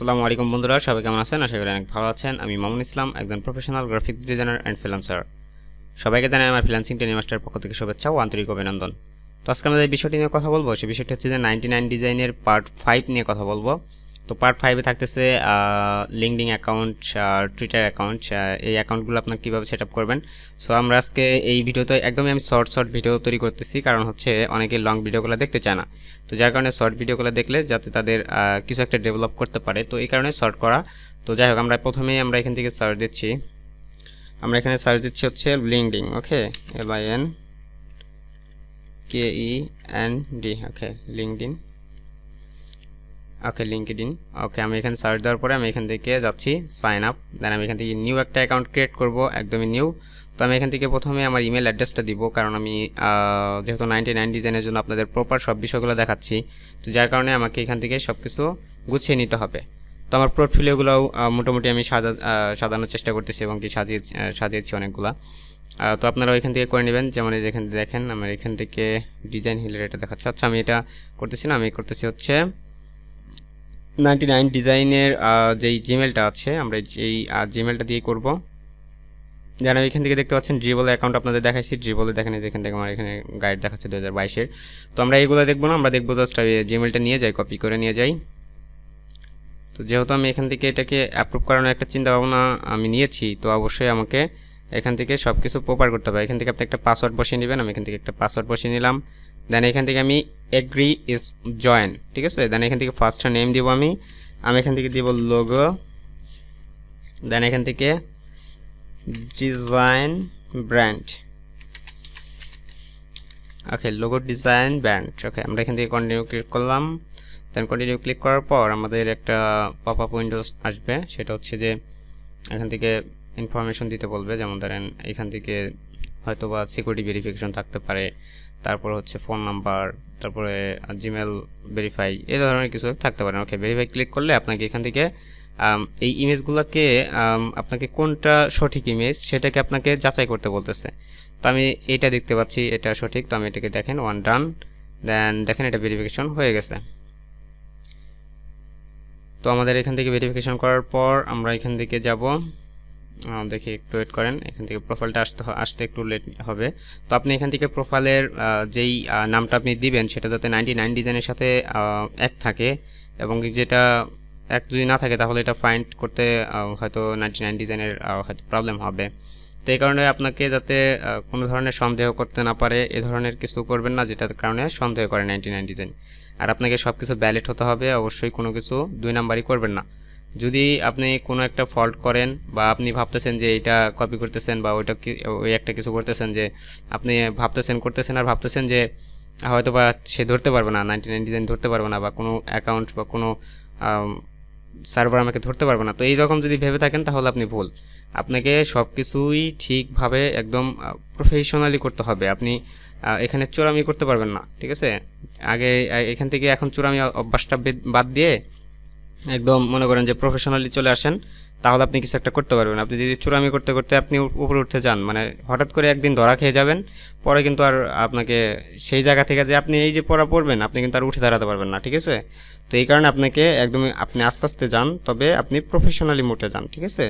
আসসালামু আলাইকুম বন্ধুরা, সবাই কেমন আছেন? আশা করি অনেক ভালো আছেন। আমি মামুন ইসলাম, একজন professional graphics designer and freelancer. সবাইকে জানাই আমার ফ্রিল্যান্সিং ট্রেনিং মাস্টারের পক্ষ থেকে শুভেচ্ছা ও আন্তরিক অভিনন্দন। তো আজকে আমরা যে বিষয়টি নিয়ে কথা বলবো, সেই বিষয়টি হচ্ছে যে 99 ডিজাইনের পার্ট 5 নিয়ে কথা বলবো। তো পার্ট 5-এ থাকতেছে লিঙ্কডিন অ্যাকাউন্ট, টুইটার অ্যাকাউন্ট, এই অ্যাকাউন্টগুলো আপনার কীভাবে সেট আপ করবেন। সো আমরা আজকে এই ভিডিওতে একদমই আমি শর্ট ভিডিও তৈরি করতেছি, কারণ হচ্ছে অনেকে লং ভিডিওগুলো দেখতে চায় না। তো যার কারণে শর্ট ভিডিওগুলো দেখলে যাতে তাদের কিছু একটা ডেভেলপ করতে পারে, তো এই কারণে শর্ট করা। তো যাই হোক, আমরা প্রথমেই এখান থেকে সার্চ দিচ্ছি। আমরা এখানে সার্চ দিচ্ছি হচ্ছে লিঙ্কডিন, ওকে, LINKEND, ওকে, লিঙ্কডিন, ওকে, লিঙ্কডিন, ওকে। আমি এখানে সার্চ দেওয়ার পরে আমি এখান থেকে যাচ্ছি সাইন আপ। দেন আমি এখান থেকে নিউ একটা অ্যাকাউন্ট ক্রিয়েট করব, একদমই নিউ। তো আমি এখান থেকে প্রথমে আমার ইমেল অ্যাড্রেসটা দিব, কারণ আমি যেহেতু 99 ডিজাইনের জন্য আপনাদের প্রপার সব বিষয়গুলো দেখাচ্ছি, তো যার কারণে আমাকে এখান থেকে সব কিছু গুছিয়ে নিতে হবে। তো আমার পোর্টফোলিওগুলোও মোটামুটি আমি সাজানোর চেষ্টা করতেছি এবং কি সাজিয়েছি অনেকগুলা। তো আপনারা ওইখান থেকে করে নেবেন। যেমন এখান থেকে দেখেন আমার এখান থেকে ডিজাইন হিলের এটা দেখাচ্ছে। আচ্ছা, আমি এটা করতেছি না, আমি করতেছি হচ্ছে 99 ডিজাইনের যেই জিমেলটা আছে, আমরা এই জিমেলটা দিয়ে করব। যেন এখান থেকে দেখতে পাচ্ছেন ড্রিবল অ্যাকাউন্ট আপনাদের দেখাইছি, ড্রিবলে দেখেন যেখান থেকে আমার এখানে গাইড দেখাচ্ছে 2022-এর। তো আমরা এইগুলো দেখবো না, আমরা দেখবো জাস্ট জিমেলটা নিয়ে যাই, কপি করে নিয়ে যাই। তো যেহেতু আমি এখান থেকে এটাকে অ্যাপ্রুভ করানোর একটা চিন্তা ভাবনা আমি নিয়েছি, তো অবশ্যই আমাকে এখান থেকে সব কিছু প্রপার করতে হবে। এখান থেকে আপনি একটা পাসওয়ার্ড বসিয়ে নেবেন। আমি এখান থেকে একটা পাসওয়ার্ড বসিয়ে নিলাম। দেন এখান থেকে আমি এগ্রি ইজ জয়েন, ঠিক আছে। দেন এখান থেকে ফার্স্ট নেম দিব আমি এখান থেকে দিব লোগো। দেন এখান থেকে ডিজাইন ব্র্যান্ড, ওকে, লোগো ডিজাইন ব্র্যান্ড, ওকে। আমরা এখান থেকে কন্টিনিউ ক্লিক করলাম। দেন কন্টিনিউ ক্লিক করার পর আমাদের একটা পপ আপ উইন্ডোজ আসবে, সেটা হচ্ছে যে এখান থেকে ইনফরমেশন দিতে বলবে। যেমন ধরেন এখান থেকে হয়তো বা সিকিউরিটি ভেরিফিকেশন থাকতে পারে, তারপর হচ্ছে ফোন নাম্বার, তারপরে জিমেল ভেরিফাই, এই ধরনের কিছু থাকতে পারে। ওকে, ভেরিফাই ক্লিক করলে আপনাকে এখান থেকে এই ইমেজগুলোকে আপনাকে কোনটা সঠিক ইমেজ সেটাকে আপনাকে যাচাই করতে বলতেছে। তো আমি এটা দেখতে পাচ্ছি এটা সঠিক, তো আমি এটাকে দেখেন ওয়ান ডান। দেন দেখেন এটা ভেরিফিকেশন হয়ে গেছে। তো আমাদের এখান থেকে ভেরিফিকেশন করার পর আমরা এখান থেকে যাব, দেখি একটু ওয়েট করেন। এখান থেকে প্রোফাইলটা আসতে একটু লেট হবে। তো আপনি এখান থেকে প্রোফাইলের যেই নামটা আপনি দিবেন সেটা যাতে 99 ডিজাইনের সাথে এক থাকে, এবং যেটা এক যদি না থাকে তাহলে এটা ফাইন্ড করতে হয়তো 99 ডিজাইনের হয়তো প্রবলেম হবে। তো এই কারণে আপনাকে যাতে কোনো ধরনের সন্দেহ করতে না পারে, এ ধরনের কিছু করবেন না যেটার কারণে সন্দেহ করে 99 ডিজাইন। আর আপনাকে সব কিছু ভ্যালিড হতে হবে, অবশ্যই কোনো কিছু 2 নাম্বারই করবেন না। যদি আপনি কোনো একটা ফল্ট করেন বা আপনি ভাবতেছেন যে এটা কপি করতেছেন বা ওই একটা কিছু করতেছেন, যে আপনি করতেছেন আর ভাবতেছেন যে হয়তো বা সে ধরতে পারবে না, 99 ডিজাইন ধরতে পারবে না, বা কোনো অ্যাকাউন্ট বা কোনো সার্ভার আমাকে ধরতে পারবে না, তো এইরকম যদি ভেবে থাকেন তাহলে আপনি ভুল। আপনাকে সব কিছুই ঠিকভাবে একদম প্রফেশনালি করতে হবে। আপনি এখানে চোরামি করতে পারবেন না, ঠিক আছে। আগে এখান থেকে এখন চোরামি অভ্যাসটা বাদ দিয়ে একদম মনে করেন যে প্রফেশনালি চলে আসেন, তাহলে আপনি কিছু একটা করতে পারবেন। আপনি যদি চোরামি করতে করতে আপনি উপরে উঠতে যান, মানে হঠাৎ করে একদিন ধরা খেয়ে যাবেন, পরে কিন্তু আর আপনাকে সেই জায়গা থেকে যে আপনি এই যে পড়বেন আপনি কিন্তু আর উঠে দাঁড়াতে পারবেন না, ঠিক আছে। তো এই কারণে আপনাকে একদম আপনি আস্তে আস্তে যান, তবে আপনি প্রফেশনালি মোটে যান, ঠিক আছে।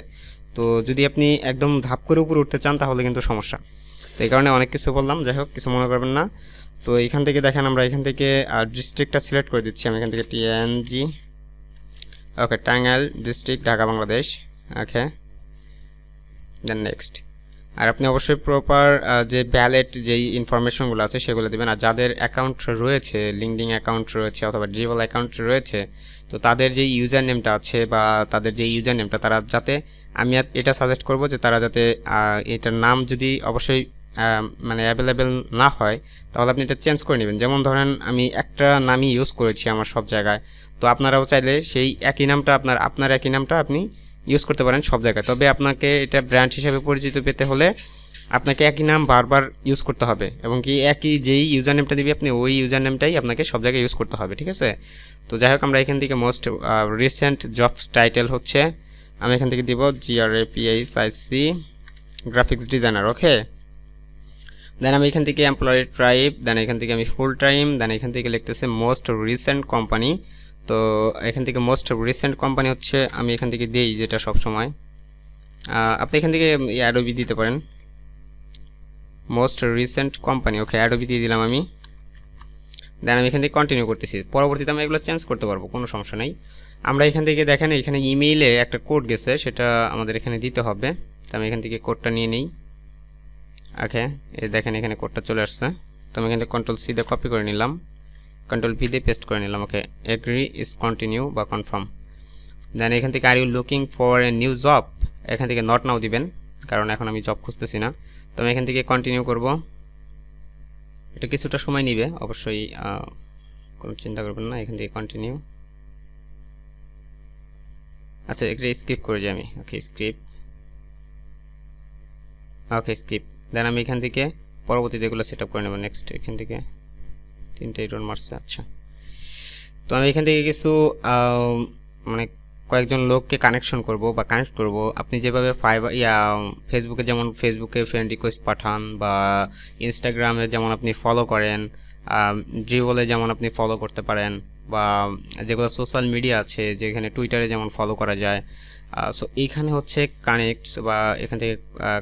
তো যদি আপনি একদম ধাপ করে উপরে উঠতে চান তাহলে কিন্তু সমস্যা। তো এই কারণে অনেক কিছু বললাম, যাই হোক কিছু মনে করবেন না। তো এখান থেকে দেখেন আমরা এখান থেকে ডিস্ট্রিক্টটা সিলেক্ট করে দিচ্ছি। আমি এখান থেকে TNG, okay, Tangail district, Dhaka, Bangladesh, okay. Then next. আর আপনি অবশ্যই প্রপার যে ভ্যালিড যেই ইনফরমেশনগুলো আছে সেগুলো দেবেন। আর যাদের অ্যাকাউন্ট রয়েছে, লিঙ্কডিন অ্যাকাউন্ট রয়েছে অথবা ড্রিবল অ্যাকাউন্ট রয়েছে, তো তাদের যে ইউজার নেমটা আছে বা তাদের যে ইউজার নেমটা, তারা যাতে, আমি এটা সাজেস্ট করব যে তারা যাতে এটার নাম যদি অবশ্যই মানে অ্যাভেলেবেল না হয় তাহলে আপনি এটা চেঞ্জ করে নেবেন। যেমন ধরেন আমি একটা নামই ইউজ করেছি আমার সব জায়গায়, তো আপনারাও চাইলে সেই একই নামটা আপনার একই নামটা আপনি ইউজ করতে পারেন সব জায়গায়। তবে আপনাকে এটা ব্র্যান্ড হিসেবে পরিচিত পেতে হলে আপনাকে একই নাম বারবার ইউজ করতে হবে, এবং কি একই যেই ইউজার নেমটা দিবি আপনি ওই ইউজার নেমটাই আপনাকে সব জায়গায় ইউজ করতে হবে, ঠিক আছে। তো যাই হোক, আমরা এখান থেকে মোস্ট রিসেন্ট জব টাইটেল হচ্ছে আমি এখান থেকে দিব GRAPHIC গ্রাফিক্স ডিজাইনার, ওকে। দেন আমি এখান থেকে এমপ্লয়ি টাইপ, দেন এখান থেকে আমি ফুল টাইম, দেন এখান থেকে লিখতেছে মোস্ট রিসেন্ট কোম্পানি। তো এখান থেকে মোস্ট রিসেন্ট কোম্পানি হচ্ছে আমি এখান থেকে দিই যেটা সব সময়, আপনি এখান থেকে অ্যাডোবি দিতে পারেন, মোস্ট রিসেন্ট কোম্পানি। ওকে, অ্যাডোবি দিয়ে দিলাম আমি। দেন আমি এখান থেকে কন্টিনিউ করতেছি। পরবর্তীতে আমরা এগুলো চেঞ্জ করতে পারবো, কোনো সমস্যা নেই। আমরা এখান থেকে দেখেন এখানে ইমেইলে একটা কোড গেছে, সেটা আমাদের এখানে দিতে হবে। তো আমি এখান থেকে কোডটা নিয়ে নিই। ওকে, দেখেন এখানে কোডটা চলে আসছে। তো আমি এখান থেকে কন্ট্রোল সি দিয়ে কপি করে নিলাম, কন্ট্রোল ভি দিয়ে পেস্ট করে নিলাম। ওকে, এগ্রি ইজ কন্টিনিউ বা কনফার্ম। দেন এখান থেকে are you looking for a new job, এখান থেকে নট নাও দিবেন, কারণ এখন আমি জব খুঁজতেছি না। তো আমি এখান থেকে কন্টিনিউ করব। এটা কিছুটা সময় নিবে অবশ্যই, কোনো চিন্তা করবেন না। এখান থেকে কন্টিনিউ। আচ্ছা, একটা স্কিপ করে যাই আমি। ওকে, স্কিপ। ওকে, স্কিপ। দেন আমি এখান থেকে পরবর্তীতে এগুলো সেট আপ করে নেব। নেক্সট, এখান থেকে 3টে এরর মারছে। আচ্ছা, তো আমি এখান থেকে কিছু মানে কয়েকজন লোককে কানেকশন করব বা কানেক্ট করব। আপনি যেভাবে ফেসবুকে যেমন ফেসবুকে ফ্রেন্ড রিকোয়েস্ট পাঠান, বা ইনস্টাগ্রামে যেমন আপনি ফলো করেন, ড্রিবলে যেমন আপনি ফলো করতে পারেন, বা যেগুলো সোশ্যাল মিডিয়া আছে যেখানে টুইটারে যেমন ফলো করা যায়। সো এইখানে হচ্ছে কানেক্টস, বা এখান থেকে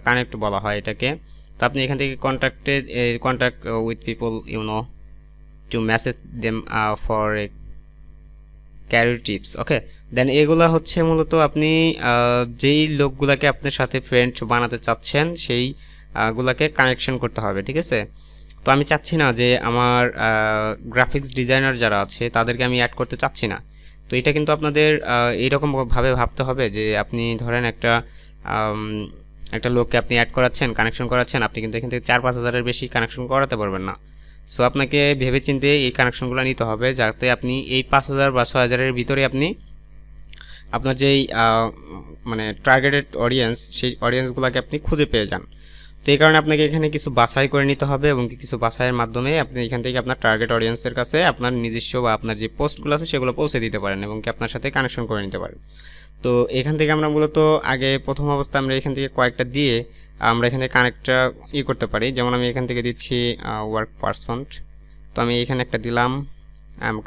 কানেক্ট বলা হয় এটাকে। তো আপনি এখান থেকে contact with people to message them for a career tips. Okay, then এগুলা হচ্ছে মূলত আপনি যেই লোকগুলাকে আপনার সাথে ফ্রেন্ড বানাতে চাচ্ছেন সেই গুলাকে কানেকশন করতে হবে, ঠিক আছে। তো আমি চাচ্ছি না যে আমার গ্রাফিক্স ডিজাইনার যারা আছে তাদেরকে আমি অ্যাড করতে চাচ্ছি না। তো এটা কিন্তু আপনাদের এইরকমভাবে ভাবতে হবে যে আপনি ধরেন একটা লোককে আপনি অ্যাড করাচ্ছেন, কানেকশন করাচ্ছেন, আপনি কিন্তু এখান থেকে 4-5 হাজারের বেশি কানেকশন করাতে পারবেন না। সো আপনাকে ভেবেচিন্তে এই কানেকশনগুলো নিতে হবে, যাতে আপনি এই 5,000 বা 6,000-এর ভিতরে আপনি আপনার যেই মানে টার্গেটেড অডিয়েন্স, সেই অডিয়েন্সগুলোকে আপনি খুঁজে পেয়ে যান। তো এই কারণে আপনাকে এখানে কিছু বাছাই করে নিতে হবে, এবং কিছু বাছাইয়ের মাধ্যমে আপনি এখান থেকে আপনার টার্গেট অডিয়েন্সের কাছে আপনার নিজস্ব বা আপনার যে পোস্টগুলো আছে সেগুলো পৌঁছে দিতে পারেন, এবং কি আপনার সাথে কানেকশন করে নিতে পারেন। তো এখান থেকে আমরা মূলত আগে প্রথম অবস্থায় আমরা এখান থেকে কয়েকটা দিয়ে আমরা এখানে কানেক্টটা করতে পারি। যেমন আমি এখান থেকে দিচ্ছি ওয়ার্ক পারসন। তো আমি এখানে একটা দিলাম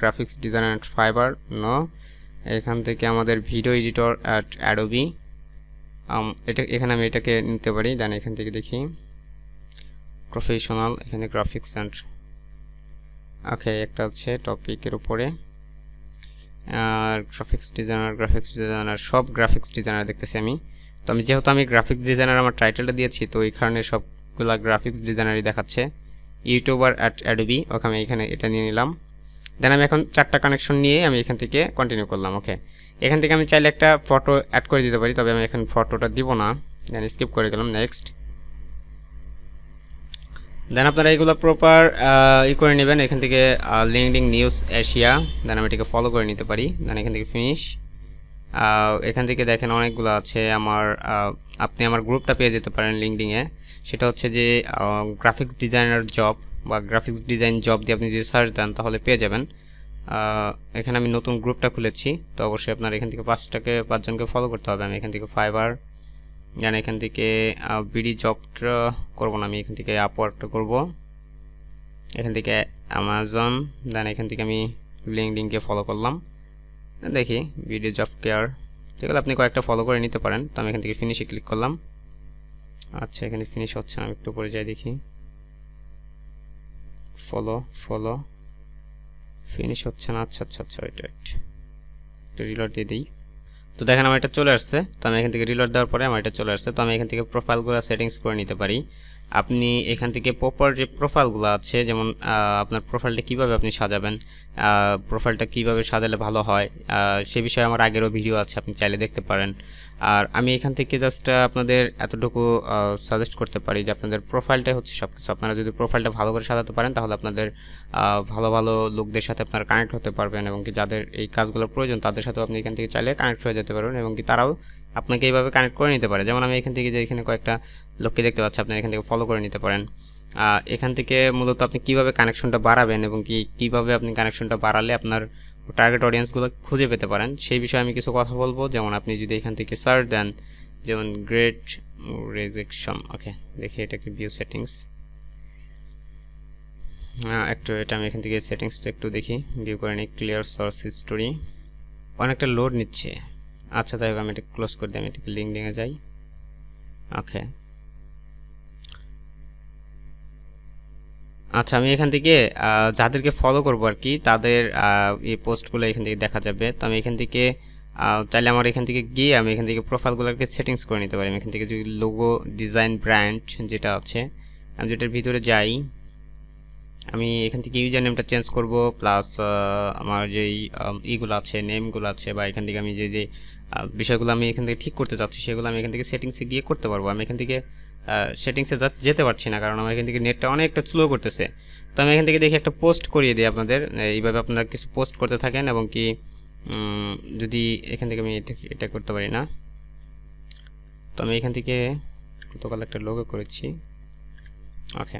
গ্রাফিক্স ডিজাইনার অ্যাট ফাইবার নো। এখান থেকে আমাদের ভিডিও এডিটর অ্যাট অ্যাডোবি, এখানে আমি এটাকে নিতে পারি। দেন এখান থেকে দেখি প্রফেশনাল, এখানে গ্রাফিক্স অ্যান্ড ওকে একটা আছে টপিকের উপরে, আর গ্রাফিক্স ডিজাইনার সব গ্রাফিক্স ডিজাইনার দেখতেছি আমি। তো যেহেতু আমি গ্রাফিক্স ডিজাইনার আমার টাইটেলটা দিয়েছি, তো এই কারণে সবগুলা গ্রাফিক্স ডিজাইনারই দেখাচ্ছে। ইউটিউবার অ্যাট অ্যাডোবি, ওকে আমি এখানে এটা নিয়ে নিলাম। দেন আমি এখন 4টা কানেকশন নিয়ে আমি এখান থেকে কন্টিনিউ করলাম। ওকে, এখান থেকে আমি চাইলে একটা ফটো অ্যাড করে দিতে পারি, তবে আমি এখন ফটোটা দিব না। দেন স্কিপ করে গেলাম। নেক্সট। দেন আপনারা এগুলো প্রপার করে নেবেন। এখান থেকে লিঙ্কডিন নিউজ এশিয়া, দেন আমি এটাকে ফলো করে নিতে পারি। দেন এখান থেকে ফিনিশ। এখান থেকে দেখেন অনেকগুলো আছে আমার, আপনি আমার গ্রুপটা পেয়ে যেতে পারেন লিঙ্কডিনে। সেটা হচ্ছে যে গ্রাফিক্স ডিজাইনার জব বা গ্রাফিক্স ডিজাইন জব দিয়ে আপনি যদি সার্চ দেন তাহলে পেয়ে যাবেন। এখানে আমি নতুন গ্রুপটা খুলেছি, তো অবশ্যই আপনার এখান থেকে 5জনকে ফলো করতে হবে। আমি এখান থেকে ফাইবার, দেন এখান থেকে বিডি জবটা করবো না, আমি এখান থেকে আপওয়ার্কটা করবো। এখান থেকে অ্যামাজন, দেন এখান থেকে আমি লিঙ্কডিনকে ফলো করলাম। দেখি ভিডিও জব কেয়ার, ঠিক আছে, আপনি কয়েকটা ফলো করে নিতে পারেন। তো আমি এখান থেকে ফিনিশে ক্লিক করলাম। আচ্ছা, এখানে ফিনিশ হচ্ছে না, আমি একটু পরে যাই দেখি। ফলো ফিনিশ হচ্ছে না। আচ্ছা ওয়েট একটু রিলোড দিয়ে দিই। তো দেখেন আমার এটা চলে আসছে। তো আমি এখান থেকে রিলোড দেওয়ার পরে আমার এটা চলে আসছে। তো আমি এখান থেকে প্রোফাইলগুলো সেটিংস করে নিতে পারি। আপনি এখান থেকে প্রপার যে প্রোফাইলগুলো আছে, যেমন আপনার প্রোফাইলটা কিভাবে আপনি সাজাবেন, প্রোফাইলটা কিভাবে সাজালে ভালো হয়, সে বিষয়ে আমার আগেরও ভিডিও আছে, আপনি চাইলে দেখতে পারেন। আর আমি এখান থেকে জাস্ট আপনাদের এতটুকু সাজেস্ট করতে পারি যে আপনাদের প্রোফাইলটাই হচ্ছে সব কিছু। আপনারা যদি প্রোফাইলটা ভালো করে সাজাতে পারেন তাহলে আপনাদের ভালো ভালো লোকদের সাথে আপনারা কানেক্ট হতে পারবেন, এবং কি যাদের এই কাজগুলোর প্রয়োজন তাদের সাথেও আপনি এখান থেকে চাইলে কানেক্ট হয়ে যেতে পারবেন, এবং কি তারাও আপনাকে এইভাবে কানেক্ট করে নিতে পারে। যেমন আমি এখান থেকে যে এখানে কয়েকটা লোককে দেখতে পাচ্ছি, আপনারা এখান থেকে ফলো করে নিতে পারেন। এখান থেকে মূলত আপনি কিভাবে কানেকশনটা বাড়াবেন, এবং কিভাবে আপনি কানেকশনটা বাড়ালে আপনার টার্গেট অডিয়েন্সগুলো খুঁজে পেতে পারেন সেই বিষয়ে আমি কিছু কথা বলবো। যেমন আপনি যদি এখান থেকে সার্চ দেন, যেমন গ্রেট রিজেকশন, ওকে দেখি এটাকে ভিউ সেটিংস। একটু এটা আমি এখান থেকে সেটিংসটা একটু দেখি, ভিউ করে নিই। ক্লিয়ার সোর্স হিস্টোরি, অনেকটা লোড নিচ্ছে। আচ্ছা যাই হোক, আমি এটা ক্লোজ করে দিই, আমি এটাকে লিঙ্কডিনে যাই। ওকে, আচ্ছা আমি এখান থেকে যাদেরকে ফলো করবো আর কি, তাদের এই পোস্টগুলো এখান থেকে দেখা যাবে। তো আমি এখান থেকে চাইলে আমার এখান থেকে গিয়ে আমি এখান থেকে প্রোফাইলগুলোকে সেটিংস করে নিতে পারি। আমি এখান থেকে যদি লোগো ডিজাইন ব্র্যান্ড যেটা আছে, আমি যেটার ভিতরে যাই, আমি এখান থেকে ইউজার নেমটা চেঞ্জ করব, প্লাস আমার যেই ইগুলো আছে, নেমগুলো আছে, বা এখান থেকে আমি যে যে বিষয়গুলো আমি এখান থেকে ঠিক করতে চাচ্ছি সেগুলো আমি এখান থেকে সেটিংসে গিয়ে করতে পারবো। আমি এখান থেকে সেটিংসে যেতে পারছি না, কারণ আমার এখান থেকে নেটটা অনেকটা স্লো করতেছে। তো আমি এখান থেকে দেখি একটা পোস্ট করিয়ে দিই আপনাদের। এইভাবে আপনারা কিছু পোস্ট করতে থাকেন, এবং কি যদি এখান থেকে আমি এটা করতে পারি না, তো আমি এখান থেকে গতকাল একটা লোগো করেছি। ওকে,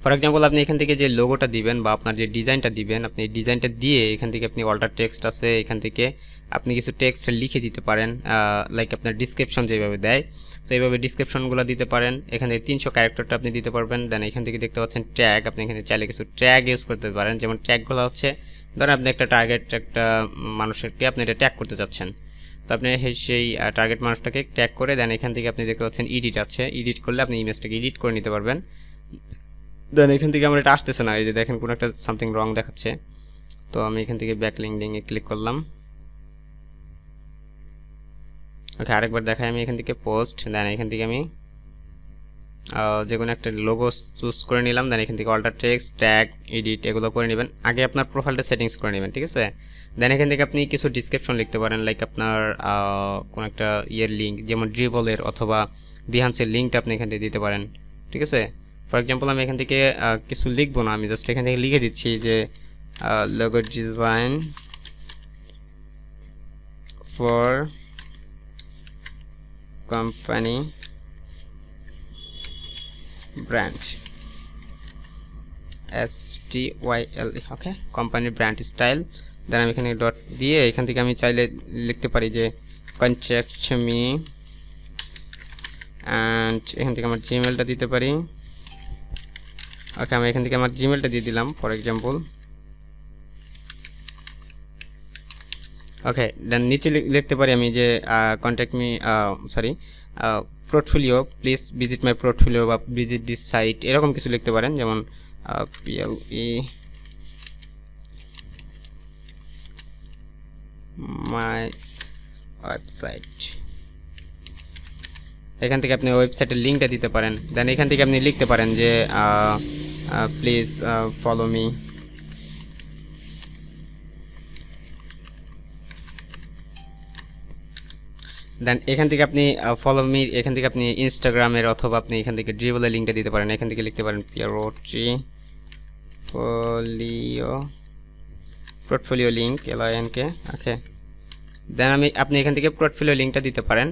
ফর এক্সাম্পল আপনি এখান থেকে যে লোগোটা দিবেন বা আপনার যে ডিজাইনটা দিবেন, আপনি ডিজাইনটা দিয়ে এখান থেকে আপনি অল্টার টেক্সট আছে, এখান থেকে আপনি কিছু টেক্সট লিখে দিতে পারেন, লাইক আপনার ডিসক্রিপশন যেভাবে দেয়, তো এইভাবে ডিসক্রিপশনগুলো দিতে পারেন। এখান থেকে 300 ক্যারেক্টারটা আপনি দিতে পারবেন। দেন এখান থেকে দেখতে পাচ্ছেন ট্যাগ, আপনি এখানে চাইলে কিছু ট্যাগ ইউজ করতে পারেন। যেমন ট্যাগগুলো হচ্ছে, ধরেন আপনি একটা একটা মানুষকে আপনি এটা ট্যাগ করতে চাচ্ছেন, তো আপনি সেই টার্গেট মানুষটাকে ট্যাগ করে দেন এখান থেকে আপনি দেখতে পাচ্ছেন এডিট আছে, এডিট করলে আপনি ইমেজটাকে এডিট করে নিতে পারবেন। দেন এখান থেকে আমার এটা আসতেছে না, এই যে দেখেন কোনো একটা সামথিং রং দেখাচ্ছে। তো আমি এখান থেকে ব্যাক লিঙ্কিংয়ে ক্লিক করলাম। ওকে, আরেকবার দেখাই, আমি এখান থেকে পোস্ট, দেন এখান থেকে আমি যে কোনো একটা লোগো চুজ করে নিলাম। দেন এখান থেকে অল্টার টেক্সট, ট্যাগ, এডিট এগুলো করে নেবেন। আগে আপনার প্রোফাইলটা সেটিংস করে নেবেন, ঠিক আছে। দেন এখান থেকে আপনি কিছু ডিসক্রিপশন লিখতে পারেন, লাইক আপনার কোনো একটা ইয়ের লিঙ্ক, যেমন ড্রিবলের অথবা বিহান্সের লিঙ্কটা আপনি এখান থেকে দিতে পারেন, ঠিক আছে। ফর এক্সাম্পল আমি এখান থেকে কিছু লিখবো না, আমি জাস্ট এখান থেকে লিখে দিচ্ছি যে logo design for company brand STYL, okay, company brand style. Then আমি এখানে ডট দিয়ে এখান থেকে আমি চাইলে লিখতে পারি যে কন্ট্যাক্ট মি, অ্যান্ড এখান থেকে আমার জিমেলটা দিতে পারি। ওকে, আমি এখান থেকে আমার জিমেলটা দিয়ে দিলাম ফর এক্সাম্পল। ওকে, দেন নিচে লিখতে পারি আমি যে contact me, sorry, portfolio, please visit my portfolio বা ভিজিট দিস সাইট, এরকম কিছু লিখতে পারেন। যেমন PLE মাই ওয়েবসাইট, এখান থেকে আপনি ওয়েবসাইটের লিঙ্কটা দিতে পারেন। দেন এখান থেকে আপনি লিখতে পারেন যে প্লিজ ফলো মি। দেন এখান থেকে আপনি ফলো মি, এখান থেকে আপনি ইনস্টাগ্রামের অথবা আপনি এখান থেকে ড্রিবলের লিঙ্কটা দিতে পারেন। এখান থেকে লিখতে পারেন পোর্টফোলিও লিঙ্ক, LINK। ওকে, দেন আপনি এখান থেকে পোর্টফোলিও লিঙ্কটা দিতে পারেন।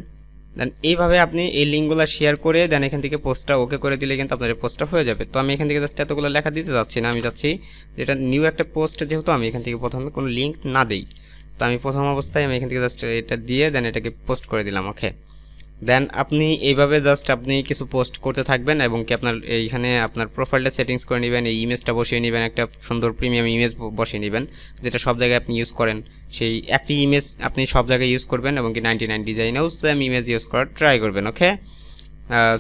দেন এইভাবে আপনি এই লিঙ্কগুলো শেয়ার করে দেন এখান থেকে পোস্টটা ওকে করে দিলে কিন্তু আপনার পোস্টটা হয়ে যাবে। তো আমি এখান থেকে জাস্ট এতগুলো লেখা দিতে যাচ্ছি না, আমি যাচ্ছি যেটা নিউ একটা পোস্ট, যেহেতু আমি এখান থেকে প্রথমে কোনো লিঙ্ক না দিই, তো আমি প্রথম অবস্থায় আমি এখান থেকে জাস্ট এটা দিয়ে দেন এটাকে পোস্ট করে দিলাম। ওকে, দেন আপনি এইভাবে জাস্ট আপনি কিছু পোস্ট করতে থাকবেন, এবং কি আপনার এইখানে আপনার প্রোফাইলটা সেটিংস করে নেবেন, এই ইমেজটা বসিয়ে নেবেন, একটা সুন্দর প্রিমিয়াম ইমেজ বসিয়ে নেবেন যেটা সব জায়গায় আপনি ইউজ করেন। সেই একটি ইমেজ আপনি সব জায়গায় ইউজ করবেন, এবং কি 99 ডিজাইনেও সেম ইমেজ ইউজ করার ট্রাই করবেন। ওকে,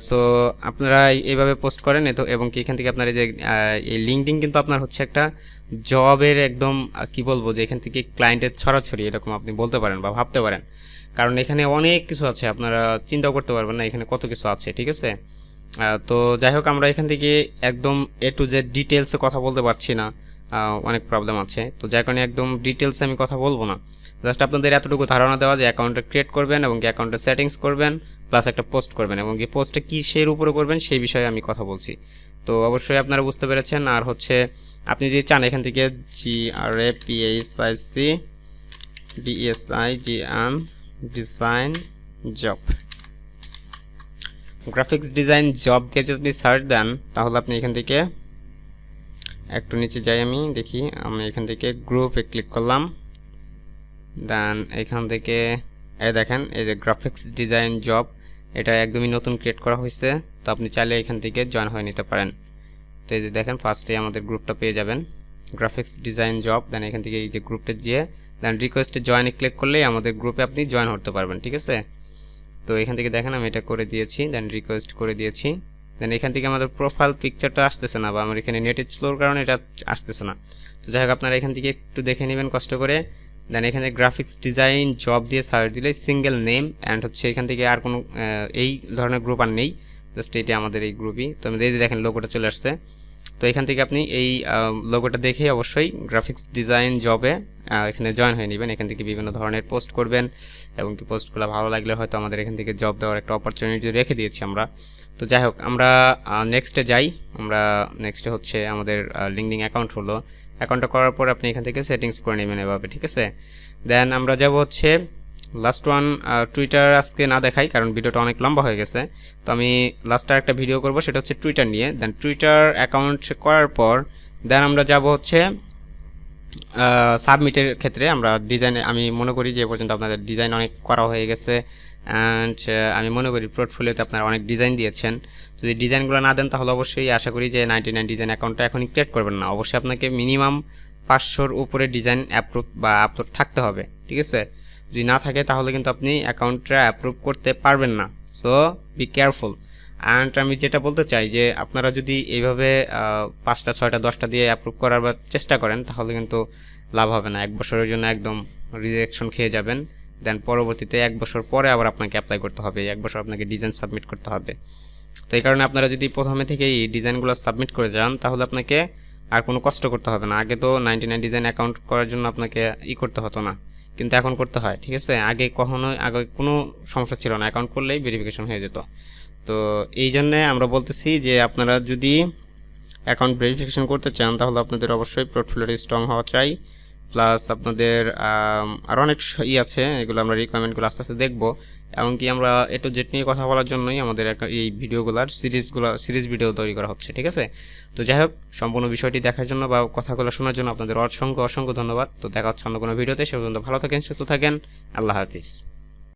সো আপনারা এইভাবে পোস্ট করেন, এবং কি এখান থেকে আপনার এই যে এই লিঙ্কডিন কিন্তু আপনার হচ্ছে একটা জবের একদম কি বলবো, যে এখান থেকে ক্লায়েন্টের ছড়াছড়ি এরকম আপনি বলতে পারেন বা ভাবতে পারেন, কারণ এখানে অনেক কিছু আছে, আপনারা চিন্তাও করতে পারবেন না এখানে কত কিছু আছে, ঠিক আছে। তো যাই হোক, আমরা এখান থেকে একদম A to Z ডিটেলসে কথা বলতে পারছি না, অনেক প্রবলেম আছে, তো যার কারণে একদম ডিটেলসে আমি কথা বলবো না। জাস্ট আপনাদের এতটুকু ধারণা দেওয়া যে অ্যাকাউন্টটা ক্রিয়েট করবেন, এবং কি অ্যাকাউন্টে সেটিংস করবেন, প্লাস একটা পোস্ট করবেন, এবং কি পোস্টে কি সেই উপরে করবেন সেই বিষয়ে আমি কথা বলছি। তো অবশ্যই আপনারা বুঝতে পেরেছেন। আর হচ্ছে আপনি যদি চান এখান থেকে GRAPHICDESIGN design job, graphics design job দিয়ে যদি আপনি সার্চ দেন, তাহলে আপনি এখান থেকে একটু নিচে যাই, আমি দেখি, আমি এখান থেকে গ্রুপে ক্লিক করলাম। দেন এখান থেকে দেখেন এই যে গ্রাফিক্স ডিজাইন জব, এটা একদমই নতুন ক্রিয়েট করা হয়েছে, তো আপনি চাইলে এখান থেকে জয়েন হয়ে নিতে পারেন। তো তো এই যে দেখেন ফার্স্টে আমাদের গ্রুপটা পেয়ে যাবেন, গ্রাফিক্স ডিজাইন জব। দেন এখান থেকে এই যে গ্রুপটা গিয়ে দেন রিকোয়েস্টে জয়েনে ক্লিক করলেই আমাদের গ্রুপে আপনি জয়েন হতে পারবেন, ঠিক আছে। তো এখান থেকে দেখেন আমি এটা করে দিয়েছি, দেন রিকোয়েস্ট করে দিয়েছি। দেন এখান থেকে আমাদের প্রোফাইল পিকচারটা আসতেছে না, বা আমার এখানে নেটের স্লোর কারণে এটা আসতেছে না। তো যাই হোক আপনারা এখান থেকে একটু দেখে নেবেন কষ্ট করে। দেন এখানে গ্রাফিক্স ডিজাইন জব দিয়ে সার্চ দিলে সিঙ্গেল নেম অ্যান্ড হচ্ছে এখান থেকে আর কোনো এই ধরনের গ্রুপ আর নেই, জাস্ট এটা আমাদের এই গ্রুপই। তো আমি দেখেন লোগোটা চলে আসছে। তো এখান থেকে আপনি এই লোগোটা দেখেই অবশ্যই গ্রাফিক্স ডিজাইন জবে এখানে জয়েন হয়ে নেবেন। এখান থেকে বিভিন্ন ধরনের পোস্ট করবেন, এবং কি পোস্টগুলো ভালো লাগলে হয়তো আমাদের এখান থেকে জব দেওয়ার একটা অপরচুনিটি রেখে দিয়েছি আমরা। তো যাই হোক আমরা নেক্সটে যাই। আমরা নেক্সটে হচ্ছে আমাদের লিঙ্কডিন অ্যাকাউন্ট হলো, অ্যাকাউন্টটা করার পর আপনি এখান থেকে সেটিংস করে নেবেন এভাবে, ঠিক আছে। দেন আমরা যাব হচ্ছে লাস্ট ওয়ান, টুইটার আজকে না দেখাই কারণ ভিডিওটা অনেক লম্বা হয়ে গেছে। তো আমি লাস্টে একটা ভিডিও করব, সেটা হচ্ছে টুইটার নিয়ে। দেন টুইটার অ্যাকাউন্ট করার পর দেন আমরা যাব হচ্ছে সাবমিটের ক্ষেত্রে। আমরা ডিজাইন, আমি মনে করি যে পর্যন্ত আপনাদের ডিজাইন অনেক করা হয়ে গেছে, অ্যান্ড আমি মনে করি পোর্টফোলিওতে আপনারা অনেক ডিজাইন দিয়েছেন। যদি ডিজাইনগুলো না দেন তাহলে অবশ্যই আশা করি যে 99 ডিজাইন অ্যাকাউন্টটা এখনই ক্রিয়েট করবেন না। অবশ্যই আপনাকে মিনিমাম 500-র উপরে ডিজাইন অ্যাপ্রুভ বা আপলোড থাকতে হবে, ঠিক আছে। যদি না থাকে তাহলে কিন্তু আপনি অ্যাকাউন্টটা অ্যাপ্রুভ করতে পারবেন না। So be careful. অ্যান্ড আমি যেটা বলতে চাই যে আপনারা যদি এইভাবে 5টা 6টা 10টা দিয়ে অ্যাপ্রুভ করার চেষ্টা করেন তাহলে কিন্তু লাভ হবে না। 1 বছরের জন্য একদম রিজেকশন খেয়ে যাবেন। দেন পরবর্তীতে 1 বছর পরে আবার আপনাকে অ্যাপ্লাই করতে হবে, 1 বছর আপনাকে ডিজাইন সাবমিট করতে হবে। তো এই কারণে আপনারা যদি প্রথমে থেকেই ডিজাইনগুলো সাবমিট করে যান তাহলে আপনাকে আর কোনো কষ্ট করতে হবে না। আগে তো 99 ডিজাইন অ্যাকাউন্ট করার জন্য আপনাকে করতে হতো না, কিন্তু এখন করতে হয়, ঠিক আছে। আগে কোনো সমস্যা ছিল না, অ্যাকাউন্ট করলেই ভেরিফিকেশন হয়ে যেত। তো এই জন্যে আমরা বলতেছি যে আপনারা যদি অ্যাকাউন্ট ভেরিফিকেশন করতে চান তাহলে আপনাদের অবশ্যই পোর্টফোলিওটি স্ট্রং হওয়া চাই, প্লাস আপনাদের আরও অনেক আছে, এগুলো আমরা রিকোয়ারমেন্টগুলো আস্তে আস্তে দেখবো। এমনকি আমরা A to Z নিয়ে কথা বলার জন্যই আমাদের এই ভিডিওগুলোর সিরিজ ভিডিও তৈরি করা হচ্ছে, ঠিক আছে। তো যাই হোক সম্পূর্ণ বিষয়টি দেখার জন্য বা কথাগুলো শোনার জন্য আপনাদের অসংখ্য ধন্যবাদ। তো দেখা হচ্ছে অন্য কোনো ভিডিওতে, সে পর্যন্ত ভালো থাকেন, সুস্থ থাকেন, আল্লাহ হাফিজ।